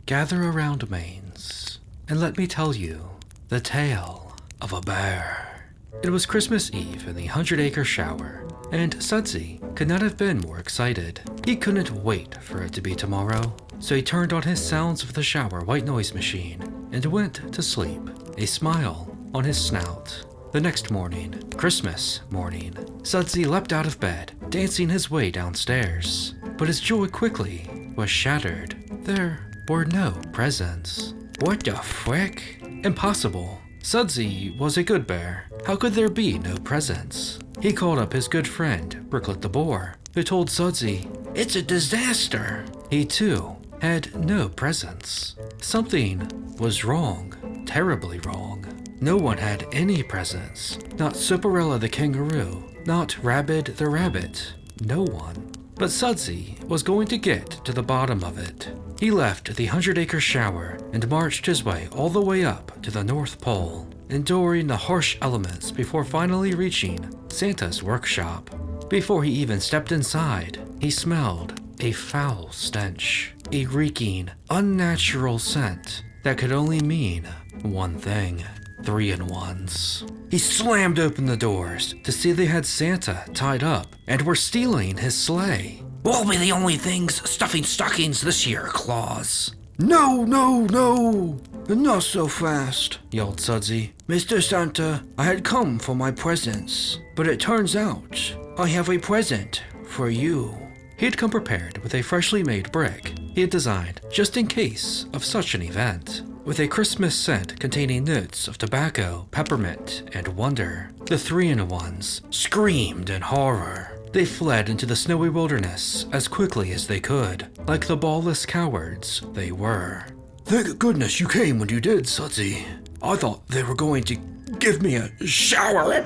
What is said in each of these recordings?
gather around mains, and let me tell you the tale of a bear. It was Christmas Eve in the 100-acre shower, and Sudsy could not have been more excited. He couldn't wait for it to be tomorrow, so he turned on his sounds of the shower white noise machine and went to sleep, a smile on his snout. The next morning, Christmas morning, Sudsy leapt out of bed, dancing his way downstairs. But his joy quickly was shattered. There were no presents. What the frick? Impossible. Sudsy was a good bear. How could there be no presents? He called up his good friend, Bricc the boar, who told Sudsy, "It's a disaster." He too had no presents. Something was wrong, terribly wrong. No one had any presents. Not Superella the kangaroo, not Rabbit the rabbit. No one. But Sudsy was going to get to the bottom of it. He left the 100-acre shower and marched his way all the way up to the North Pole, enduring the harsh elements before finally reaching Santa's workshop. Before he even stepped inside, he smelled a foul stench, a reeking, unnatural scent that could only mean one thing: 3-in-1s. He slammed open the doors to see they had Santa tied up and were stealing his sleigh. "We'll be the only things stuffing stockings this year, Claus." "No, no, no! Not so fast," yelled Sudsy. "Mr. Santa, I had come for my presents, but it turns out I have a present for you." He had come prepared with a freshly made brick he had designed just in case of such an event, with a Christmas scent containing notes of tobacco, peppermint, and wonder. The 3-in-1s screamed in horror. They fled into the snowy wilderness as quickly as they could, like the ballless cowards they were. "Thank goodness you came when you did, Sudsy. I thought they were going to give me a shower,"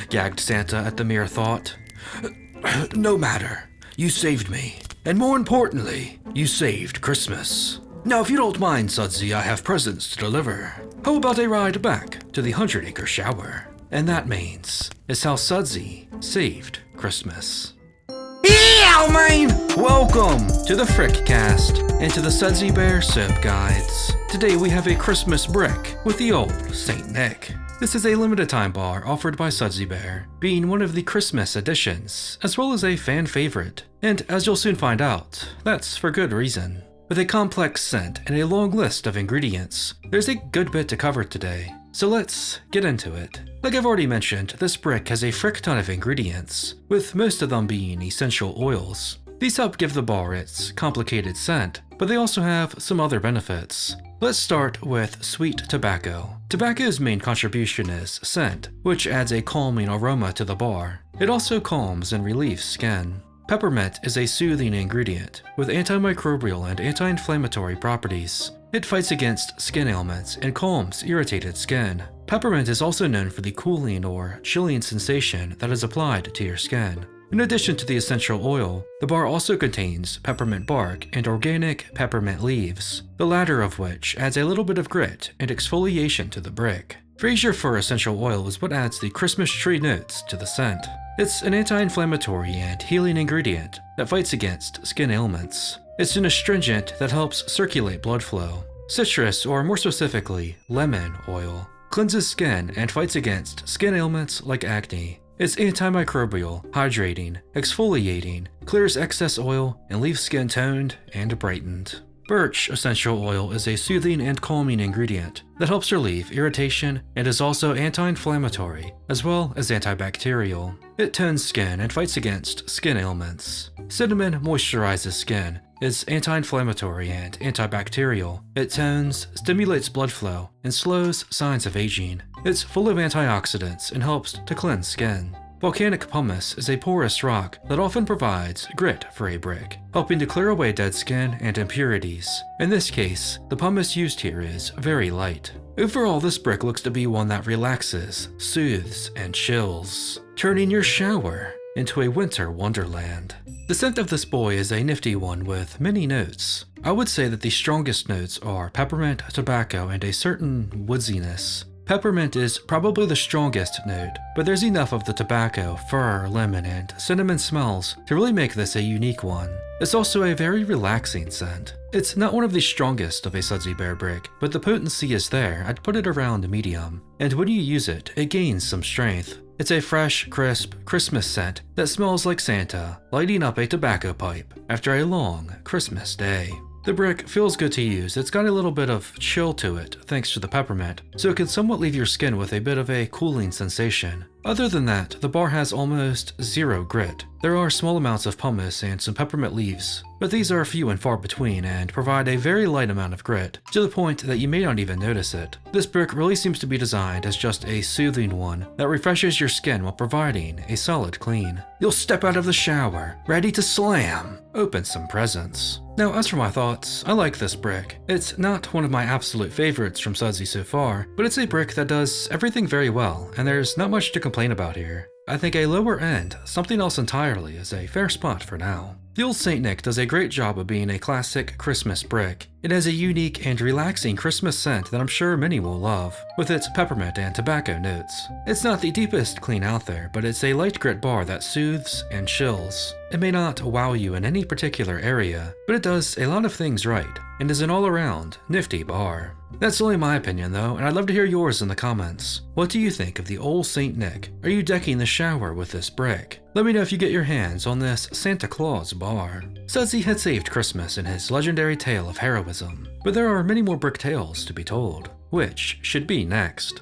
gagged Santa at the mere thought. "No matter. You saved me. And more importantly, you saved Christmas. Now, if you don't mind, Sudsy, I have presents to deliver. How about a ride back to the 100-acre shower?" And that means is how Sudsy saved Christmas. Yeah, man! Welcome to the Frickcast and to the Sudsy Bear Soap Guides. Today we have a Christmas brick with the old Saint Nick. This is a limited time bar offered by Sudsy Bear, being one of the Christmas editions, as well as a fan favorite. And as you'll soon find out, that's for good reason. With a complex scent and a long list of ingredients, there's a good bit to cover today. So let's get into it. Like I've already mentioned, this brick has a frick ton of ingredients, with most of them being essential oils. These help give the bar its complicated scent, but they also have some other benefits. Let's start with sweet tobacco. Tobacco's main contribution is scent, which adds a calming aroma to the bar. It also calms and relieves skin. Peppermint is a soothing ingredient with antimicrobial and anti-inflammatory properties. It fights against skin ailments and calms irritated skin. Peppermint is also known for the cooling or chilling sensation that is applied to your skin. In addition to the essential oil, the bar also contains peppermint bark and organic peppermint leaves, the latter of which adds a little bit of grit and exfoliation to the brick. Frasier fir essential oil is what adds the Christmas tree notes to the scent. It's an anti-inflammatory and healing ingredient that fights against skin ailments. It's an astringent that helps circulate blood flow. Citrus, or more specifically, lemon oil, cleanses skin and fights against skin ailments like acne. It's antimicrobial, hydrating, exfoliating, clears excess oil, and leaves skin toned and brightened. Birch essential oil is a soothing and calming ingredient that helps relieve irritation and is also anti-inflammatory, as well as antibacterial. It tones skin and fights against skin ailments. Cinnamon moisturizes skin, is anti-inflammatory and antibacterial. It tones, stimulates blood flow, and slows signs of aging. It's full of antioxidants and helps to cleanse skin. Volcanic pumice is a porous rock that often provides grit for a brick, helping to clear away dead skin and impurities. In this case, the pumice used here is very light. Overall, this brick looks to be one that relaxes, soothes, and chills, turning your shower into a winter wonderland. The scent of this boy is a nifty one with many notes. I would say that the strongest notes are peppermint, tobacco, and a certain woodsiness. Peppermint is probably the strongest note, but there's enough of the tobacco, fir, lemon, and cinnamon smells to really make this a unique one. It's also a very relaxing scent. It's not one of the strongest of a Sudsy Bear bricc, but the potency is there. I'd put it around medium. And when you use it, it gains some strength. It's a fresh, crisp Christmas scent that smells like Santa lighting up a tobacco pipe after a long Christmas day. The bricc feels good to use. It's got a little bit of chill to it thanks to the peppermint, so it can somewhat leave your skin with a bit of a cooling sensation. Other than that, the bar has almost zero grit. There are small amounts of pumice and some peppermint leaves, but these are few and far between and provide a very light amount of grit, to the point that you may not even notice it. This bricc really seems to be designed as just a soothing one that refreshes your skin while providing a solid clean. You'll step out of the shower, ready to slam, open some presents. Now, as for my thoughts, I like this bricc. It's not one of my absolute favorites from Sudsy so far, but it's a bricc that does everything very well, and there's not much to complain about here. I think a lower end, something else entirely, is a fair spot for now. The Old St. Nick does a great job of being a classic Christmas bricc. It has a unique and relaxing Christmas scent that I'm sure many will love, with its peppermint and tobacco notes. It's not the deepest clean out there, but it's a light grit bar that soothes and chills. It may not wow you in any particular area, but it does a lot of things right, and is an all-around nifty bar. That's only my opinion though, and I'd love to hear yours in the comments. What do you think of the Old St. Nick? Are you decking the shower with this bricc? Let me know if you get your hands on this Santa Claus bar. Sudsy had saved Christmas in his legendary tale of heroism, but there are many more bricc tales to be told. Which should be next?